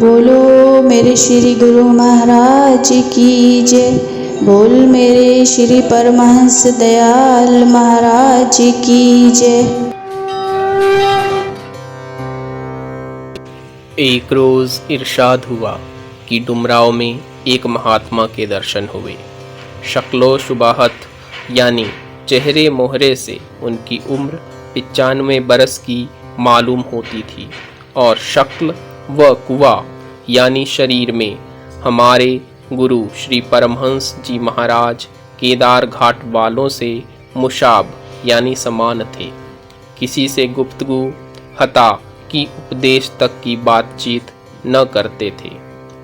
बोलो मेरे श्री गुरु महाराज की जय। बोल मेरे श्री परमहंस दयाल महाराज की जय। एक रोज इरशाद हुआ कि डुमराव में एक महात्मा के दर्शन हुए। शक्लो शुबाहत यानी चेहरे मोहरे से उनकी उम्र 95 बरस की मालूम होती थी और शक्ल व कुवा यानी शरीर में हमारे गुरु श्री परमहंस जी महाराज केदार घाट वालों से मुशाब यानी समान थे। किसी से गुफ्तगू हता की उपदेश तक की बातचीत न करते थे,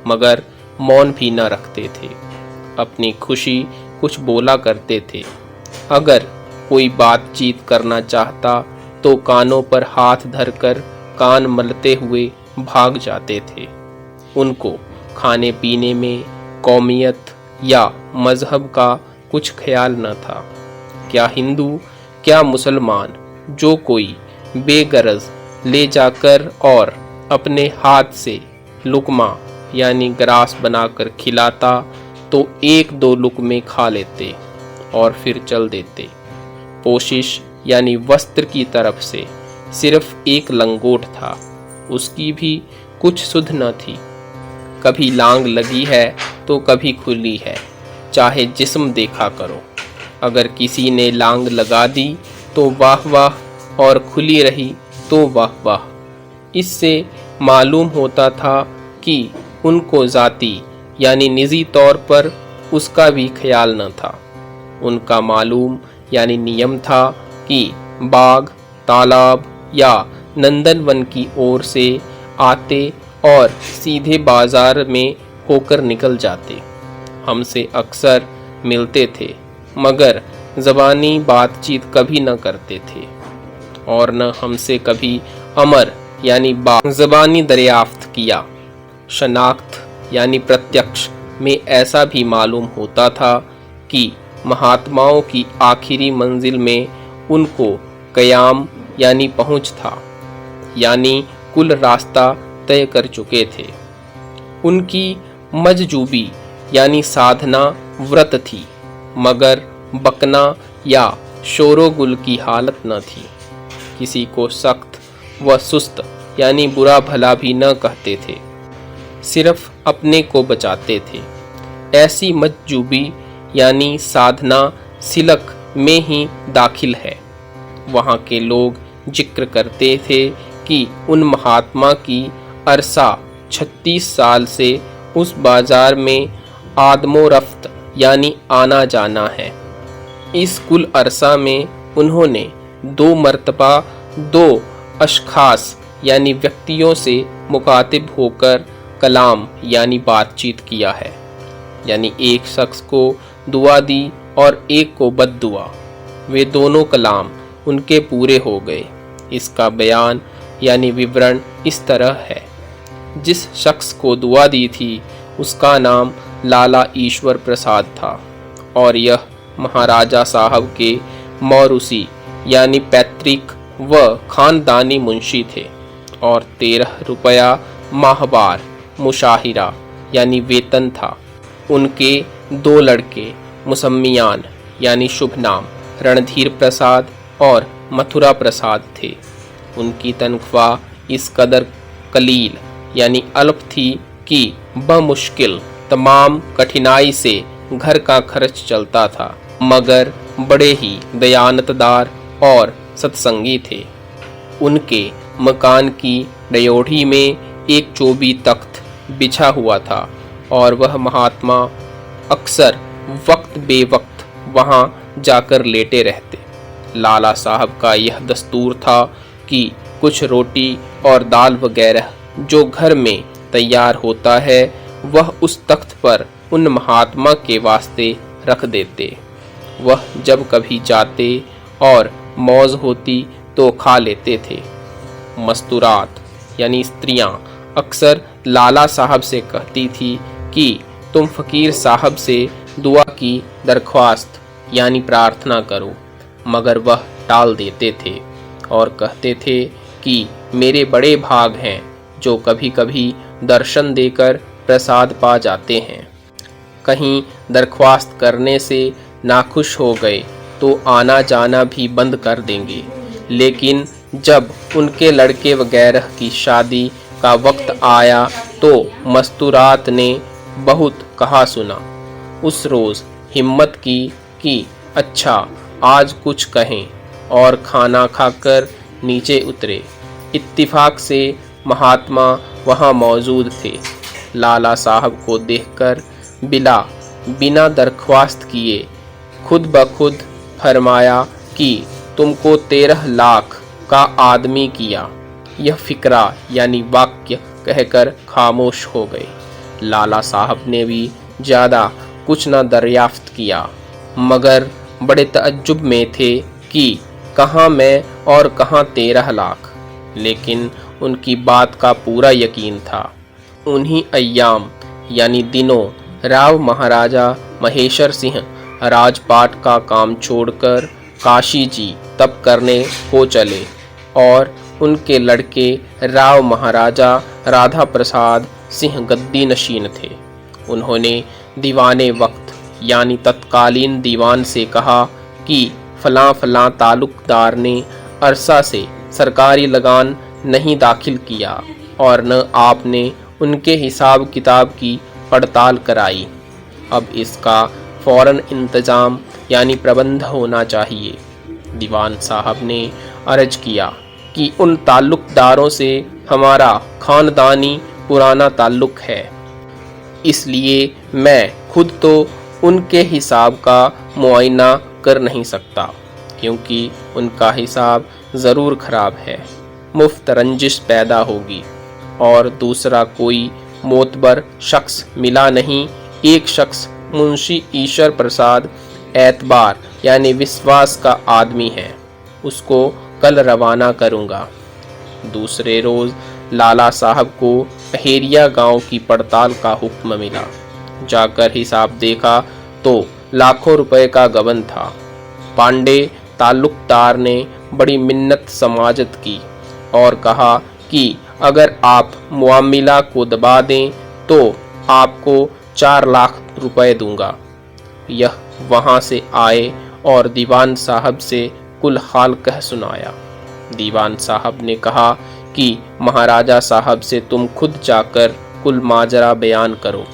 मगर मौन भी न रखते थे। अपनी खुशी कुछ बोला करते थे। अगर कोई बातचीत करना चाहता तो कानों पर हाथ धरकर कान मलते हुए भाग जाते थे। उनको खाने पीने में कौमियत या मजहब का कुछ ख्याल न था। क्या हिंदू क्या मुसलमान, जो कोई बेगरज ले जाकर और अपने हाथ से लुकमा यानी ग्रास बनाकर खिलाता तो एक दो लुकमे खा लेते और फिर चल देते। पोशिश यानी वस्त्र की तरफ से सिर्फ एक लंगोट था, उसकी भी कुछ सुध न थी। कभी लांग लगी है तो कभी खुली है, चाहे जिस्म देखा करो। अगर किसी ने लांग लगा दी तो वाह वाह और खुली रही तो वाह वाह। इससे मालूम होता था कि उनको जाती यानी निजी तौर पर उसका भी ख्याल न था। उनका मालूम यानी नियम था कि बाग तालाब या नंदनवन की ओर से आते और सीधे बाजार में होकर निकल जाते। हमसे अक्सर मिलते थे, मगर ज़बानी बातचीत कभी न करते थे और न हमसे कभी अमर यानी ज़बानी दरियाफ्त किया। शनाख्त यानी प्रत्यक्ष में ऐसा भी मालूम होता था कि महात्माओं की आखिरी मंजिल में उनको कयाम यानी पहुँच था, यानी कुल रास्ता तय कर चुके थे। उनकी मजजूबी यानी साधना व्रत थी, मगर बकना या शोरोगुल की हालत न थी। किसी को सख्त व सुस्त यानी बुरा भला भी न कहते थे, सिर्फ अपने को बचाते थे। ऐसी मजजूबी यानी साधना सिलक में ही दाखिल है। वहाँ के लोग जिक्र करते थे कि उन महात्मा की अरसा 36 साल से उस बाजार में आदमो रफ्त यानी आना जाना है। इस कुल अरसा में उन्होंने 2 मर्तबा 2 अशखास यानी व्यक्तियों से मुखातिब होकर कलाम यानी बातचीत किया है। यानी एक शख्स को दुआ दी और एक को बद्दुआ। वे दोनों कलाम उनके पूरे हो गए। इसका बयान यानी विवरण इस तरह है। जिस शख्स को दुआ दी थी उसका नाम लाला ईश्वर प्रसाद था और यह महाराजा साहब के मौरूसी यानी पैतृक व खानदानी मुंशी थे और 13 रुपया माहवार मुशाहिरा यानी वेतन था। उनके 2 लड़के मुसम्मियान यानी शुभ नाम रणधीर प्रसाद और मथुरा प्रसाद थे। उनकी तनख्वाह इस कदर कलील यानी अल्प थी कि बमुश्किल तमाम कठिनाई से घर का खर्च चलता था, मगर बड़े ही दयानतदार और सत्संगी थे। उनके मकान की डयोढ़ी में एक चोबी तख्त बिछा हुआ था और वह महात्मा अक्सर वक्त बेवक्त वहाँ जाकर लेटे रहते। लाला साहब का यह दस्तूर था कि कुछ रोटी और दाल वगैरह जो घर में तैयार होता है वह उस तख्त पर उन महात्मा के वास्ते रख देते। वह जब कभी जाते और मौज होती तो खा लेते थे। मस्तूरात यानी स्त्रियां अक्सर लाला साहब से कहती थी कि तुम फ़कीर साहब से दुआ की दरख्वास्त यानी प्रार्थना करो, मगर वह टाल देते थे और कहते थे कि मेरे बड़े भाग हैं जो कभी कभी दर्शन देकर प्रसाद पा जाते हैं। कहीं दरख्वास्त करने से नाखुश हो गए तो आना जाना भी बंद कर देंगे, लेकिन जब उनके लड़के वगैरह की शादी का वक्त आया तो मस्तूरात ने बहुत कहा सुना। उस रोज़ हिम्मत की कि अच्छा आज कुछ कहें, और खाना खाकर नीचे उतरे। इत्तिफाक से महात्मा वहाँ मौजूद थे। लाला साहब को देखकर बिना दरख्वास्त किए खुद ब खुद फरमाया कि तुमको 13 लाख का आदमी किया। यह फिक्रा यानी वाक्य कहकर खामोश हो गए। लाला साहब ने भी ज़्यादा कुछ न दरियाफ्त किया, मगर बड़े तअज्जुब में थे कि कहाँ मैं और कहाँ 13 लाख। लेकिन उनकी बात का पूरा यकीन था। उन्हीं अय्याम यानी दिनों राव महाराजा महेश्वर सिंह राजपाट का काम छोड़कर काशी जी तप करने को चले, और उनके लड़के राव महाराजा राधा प्रसाद सिंह गद्दी नशीन थे। उन्होंने दीवाने वक्त यानी तत्कालीन दीवान से कहा कि फलां फलां ताल्लुकदार ने अरसा से सरकारी लगान नहीं दाखिल किया और न आपने उनके हिसाब किताब की पड़ताल कराई। अब इसका फौरन इंतज़ाम यानी प्रबंध होना चाहिए। दीवान साहब ने अर्ज किया कि उन ताल्लुकदारों से हमारा ख़ानदानी पुराना ताल्लुक है, इसलिए मैं खुद तो उनके हिसाब का मुआयना कर नहीं सकता, क्योंकि उनका हिसाब ज़रूर ख़राब है, मुफ्त रंजिश पैदा होगी। और दूसरा कोई मोतबर शख्स मिला नहीं। एक शख्स मुंशी ईश्वर प्रसाद एतबार यानी विश्वास का आदमी है, उसको कल रवाना करूँगा। दूसरे रोज़ लाला साहब को अहेरिया गांव की पड़ताल का हुक्म मिला। जाकर हिसाब देखा तो लाखों रुपए का गबन था। पांडे ताल्लुकदार ने बड़ी मिन्नत समाजत की और कहा कि अगर आप मुआमिला को दबा दें तो आपको 4 लाख रुपए दूंगा। यह वहाँ से आए और दीवान साहब से कुल हाल कह सुनाया। दीवान साहब ने कहा कि महाराजा साहब से तुम खुद जाकर कुल माजरा बयान करो।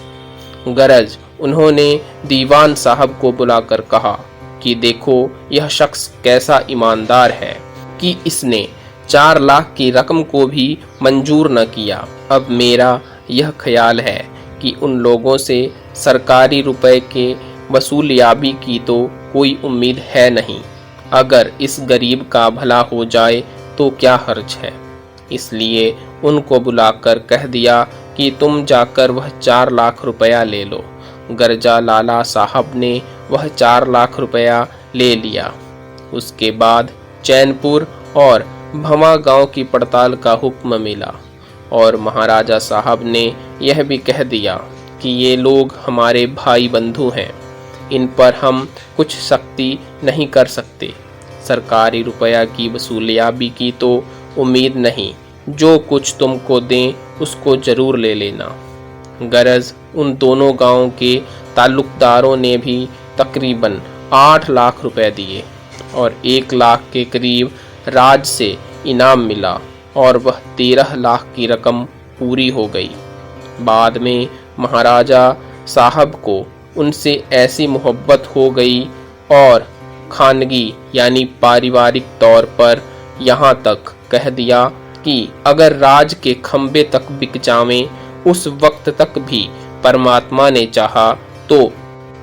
गरज उन्होंने दीवान साहब को बुलाकर कहा कि देखो यह शख्स कैसा ईमानदार है कि इसने 4 लाख की रकम को भी मंजूर न किया। अब मेरा यह ख्याल है कि उन लोगों से सरकारी रुपए के वसूलियाबी की तो कोई उम्मीद है नहीं। अगर इस गरीब का भला हो जाए तो क्या हर्ज है। इसलिए उनको बुलाकर कह दिया कि तुम जाकर वह 4 लाख रुपया ले लो। गर्जा लाला साहब ने वह 4 लाख रुपया ले लिया। उसके बाद चैनपुर और भमा गांव की पड़ताल का हुक्म मिला और महाराजा साहब ने यह भी कह दिया कि ये लोग हमारे भाई बंधु हैं, इन पर हम कुछ सख्ती नहीं कर सकते। सरकारी रुपया की वसूलियाबी की तो उम्मीद नहीं, जो कुछ तुमको दें उसको ज़रूर ले लेना। गरज उन दोनों गांवों के ताल्लुकदारों ने भी तकरीबन 8 लाख रुपए दिए और 1 लाख के करीब राज से इनाम मिला और वह 13 लाख की रकम पूरी हो गई। बाद में महाराजा साहब को उनसे ऐसी मोहब्बत हो गई और खानगी यानी पारिवारिक तौर पर यहाँ तक कह दिया कि अगर राज के खंबे तक बिक जावें उस वक्त तक भी परमात्मा ने चाहा तो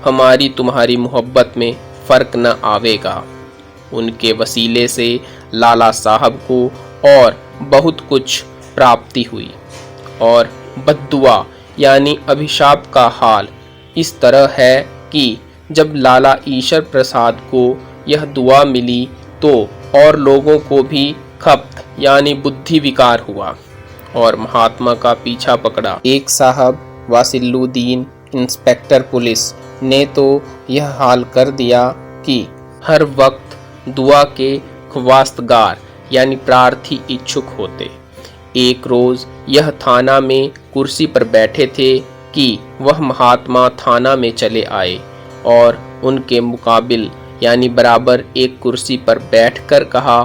हमारी तुम्हारी मोहब्बत में फ़र्क न आवेगा। उनके वसीले से लाला साहब को और बहुत कुछ प्राप्ति हुई और बद्दुआ यानी अभिशाप का हाल इस तरह है कि जब लाला ईश्वर प्रसाद को यह दुआ मिली तो और लोगों को भी खप्त यानी बुद्धि विकार हुआ और महात्मा का पीछा पकड़ा। एक साहब वासिलुद्दीन इंस्पेक्टर पुलिस ने तो यह हाल कर दिया कि हर वक्त दुआ के ख्वास्तगार यानी प्रार्थी इच्छुक होते। एक रोज यह थाना में कुर्सी पर बैठे थे कि वह महात्मा थाना में चले आए और उनके मुकाबिल यानी बराबर एक कुर्सी पर बैठकर कहा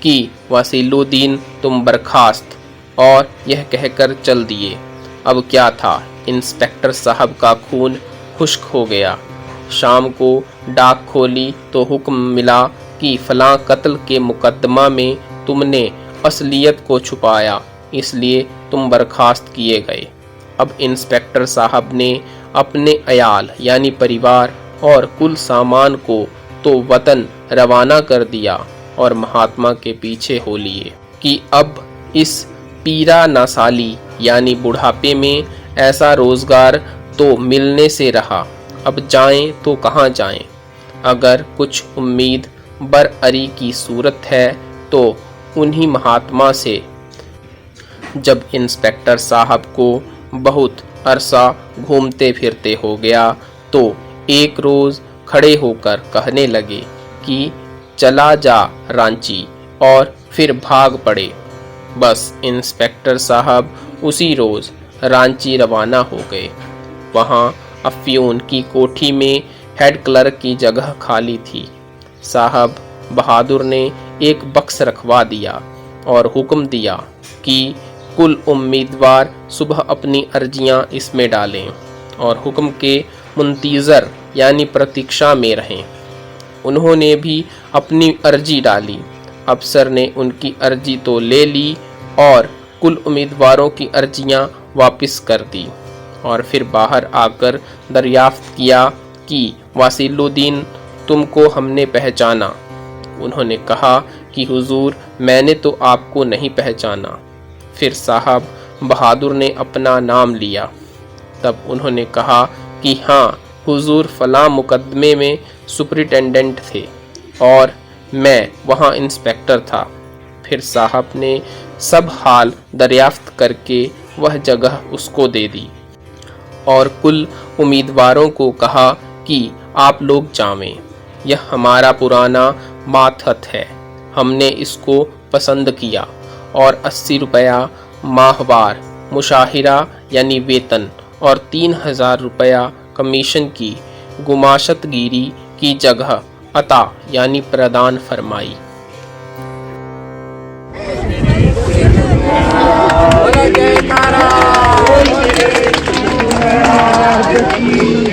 कि वसीलुद्दीन तुम बर्खास्त, और यह कहकर चल दिए। अब क्या था, इंस्पेक्टर साहब का खून खुश्क हो गया। शाम को डाक खोली तो हुक्म मिला कि फलां कत्ल के मुकदमा में तुमने असलियत को छुपाया, इसलिए तुम बर्खास्त किए गए। अब इंस्पेक्टर साहब ने अपने अयाल यानी परिवार और कुल सामान को तो वतन रवाना कर दिया और महात्मा के पीछे हो लिए कि अब इस पीरा नासाली यानी बुढ़ापे में ऐसा रोजगार तो मिलने से रहा, अब जाएं तो कहाँ जाएं। अगर कुछ उम्मीद बरअरी की सूरत है तो उन्हीं महात्मा से। जब इंस्पेक्टर साहब को बहुत अरसा घूमते फिरते हो गया तो एक रोज खड़े होकर कहने लगे कि चला जा रांची, और फिर भाग पड़े। बस इंस्पेक्टर साहब उसी रोज रांची रवाना हो गए। वहाँ अफ्यून की कोठी में हेड क्लर्क की जगह खाली थी। साहब बहादुर ने एक बक्स रखवा दिया और हुक्म दिया कि कुल उम्मीदवार सुबह अपनी अर्जियां इसमें डालें और हुक्म के मुंतज़र यानी प्रतीक्षा में रहें। उन्होंने भी अपनी अर्जी डाली। अफसर ने उनकी अर्जी तो ले ली और कुल उम्मीदवारों की अर्जियां वापस कर दी और फिर बाहर आकर दरियाफ्त किया कि वसीलुद्दीन तुमको हमने पहचाना। उन्होंने कहा कि हुजूर मैंने तो आपको नहीं पहचाना। फिर साहब बहादुर ने अपना नाम लिया। तब उन्होंने कहा कि हाँ हुजूर फलां मुकदमे में सुपरिटेंडेंट थे और मैं वहाँ इंस्पेक्टर था। फिर साहब ने सब हाल दरियाफ्त करके वह जगह उसको दे दी और कुल उम्मीदवारों को कहा कि आप लोग जावें, यह हमारा पुराना मातहत है, हमने इसको पसंद किया और 80 रुपया माहवार मुशाहिरा यानी वेतन और 3000 रुपया कमीशन की गुमाशतगिरी की जगह अता यानी प्रदान फरमाई। जय महाराज की